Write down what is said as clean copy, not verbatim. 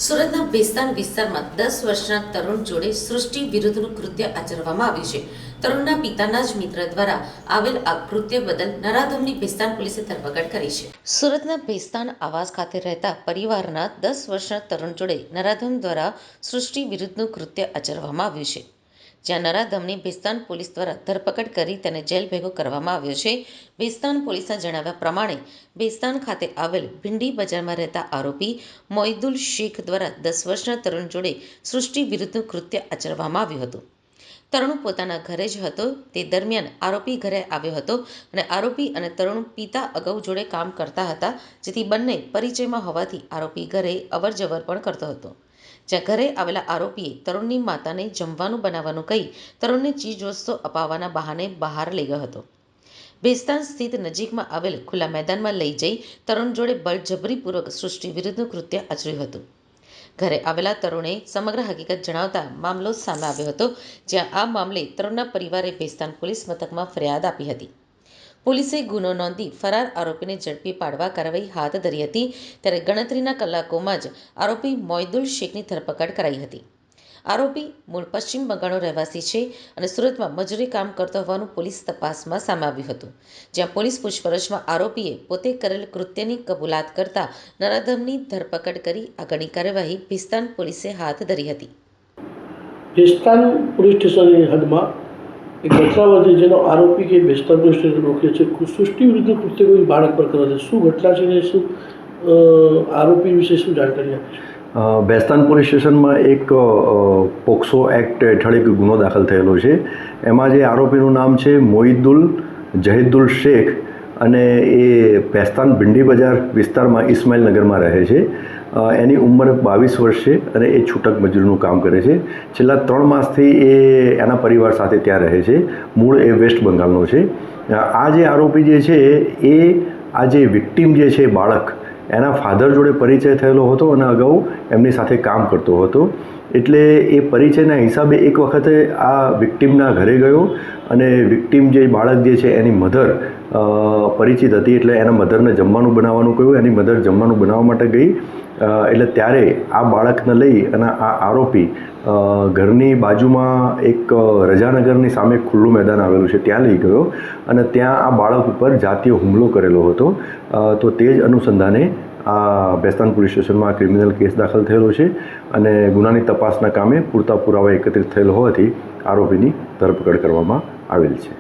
સુરતના ભેસ્તાન વિસ્તારમાં 10 વર્ષના તરુણ જોડે સૃષ્ટિ વિરુદ્ધનું કૃત્ય આચરવામાં આવ્યું છે. તરુણના પિતાના જ મિત્ર દ્વારા આવેલ આ કૃત્ય બદલ નરાધમની ભેસ્તાન પોલીસે ધરપકડ કરી છે. સુરતના ભેસ્તાન આવાસ ખાતે રહેતા પરિવારના 10 વર્ષના તરુણ જોડે નરાધમ દ્વારા સૃષ્ટિ વિરુદ્ધનું કૃત્ય આચરવામાં આવ્યું છે. જ્યાં નરાધમની ભેસ્તાન પોલીસ દ્વારા ધરપકડ કરી તેને જેલ ભેગો કરવામાં આવ્યો છે. ભેસ્તાન પોલીસના જણાવ્યા પ્રમાણે ભેસ્તાન ખાતે આવેલ ભીંડી બજારમાં રહેતા આરોપી મોઇદુલ શેખ દ્વારા 10 વર્ષના તરુણ જોડે સૃષ્ટિ વિરુદ્ધનું કૃત્ય આચરવામાં આવ્યું હતું. તરુણ પોતાના ઘરે જ હતો તે દરમિયાન આરોપી ઘરે આવ્યો હતો અને આરોપી અને તરુણ પિતા અગાઉ જોડે કામ કરતા હતા, જેથી બંને પરિચયમાં હોવાથી આરોપી ઘરે અવરજવર પણ કરતો હતો. જ્યાં ઘરે આવેલા આરોપીએ તરુણની માતાને જમવાનું બનાવવાનું કહી તરુણને ચીજવસ્તુઓ અપાવવાના બહાને બહાર લઈ ગયો હતો. ભેસ્તાન સ્થિત નજીકમાં આવેલ ખુલ્લા મેદાનમાં લઈ જઈ તરુણ જોડે બળજબરીપૂર્વક સૃષ્ટિ વિરુદ્ધનું કૃત્ય આચર્યું હતું. ઘરે આવેલા તરુણે સમગ્ર હકીકત જણાવતા મામલો સામે આવ્યો હતો, જ્યાં આ મામલે તરુણના પરિવારે ભેસ્તાન પોલીસ મથકમાં ફરિયાદ આપી હતી. પોલીસે ગુનો નોંધી ફરાર આરોપીને ઝડપી પાડવા કાર્યવાહી હાથ ધરી હતી. ત્યારે ગણતરીના કલાકોમાં જ આરોપી મોઇદુલ શેખની ધરપકડ કરાઈ હતી. આરોપી મૂળ પશ્ચિમ બંગાળનો રહેવાસી છે અને સુરતમાં મજૂરી કામ કરતો હોવાનું પોલીસ તપાસમાં સામે આવ્યું હતું. જ્યાં પોલીસ પૂછપરછમાં આરોપીએ પોતે કરેલ કૃત્યની કબૂલાત કરતા નરાધમની ધરપકડ કરી આગળની કાર્યવાહી ભેસ્તાન પોલીસે હાથ ધરી હતી. ભેસ્તાન પોલીસ સ્ટેશનની હદમાં એક ઘટના બની જેનો આરોપી કે ભેસ્તાન પોલીસ સ્ટેશન રોકે છે. સૃષ્ટિ વિરુદ્ધ કૃત્ય કોઈ બાળક પર કરે છે. શું ઘટના છે ને શું આરોપી વિશે શું જાણકારી આપી છે? ભેસ્તાન પોલીસ સ્ટેશનમાં એક પોક્સો એક્ટ હેઠળ એક ગુનો દાખલ થયેલો છે. એમાં જે આરોપીનું નામ છે મોઇદુલ જહીદુલ શેખ અને એ ભેસ્તાન ભીંડી બજાર વિસ્તારમાં ઇસ્માઇલનગરમાં રહે છે. એની ઉંમર 22 વર્ષ છે અને એ છૂટક મજૂરીનું કામ કરે છે. છેલ્લા 3 માસથી એ એના પરિવાર સાથે ત્યાં રહે છે. મૂળ એ વેસ્ટ બંગાળનો છે. આ જે આરોપી જે છે એ આ જે વિક્ટીમ જે છે બાળક એના ફાધર જોડે પરિચય થયેલો હતો અને અગાઉ એમની સાથે કામ કરતો હતો. એટલે એ પરિચયના હિસાબે એક વખતે આ વિક્ટીમના ઘરે ગયો અને વિક્ટીમ જે બાળક જે છે એની મધર પરિચિત હતી, એટલે એના મધરને જમવાનું બનાવવાનું કહ્યું. એની મધર જમવાનું બનાવવા માટે ગઈ એટલે ત્યારે આ બાળકને લઈ અને આ આરોપી ઘરની બાજુમાં એક રજાનગરની સામે ખુલ્લું મેદાન આવેલું છે ત્યાં લઈ ગયો અને ત્યાં આ બાળક ઉપર જાતીય હુમલો કરેલો હતો. તો તે જ અનુસંધાને આ ભેસ્તાન પોલીસ સ્ટેશનમાં ક્રિમિનલ કેસ દાખલ થયેલો છે અને ગુનાની તપાસના કામે પૂરતા પુરાવા એકત્રિત થયેલ હોવાથી આરોપીની ધરપકડ કરવામાં આવેલ છે.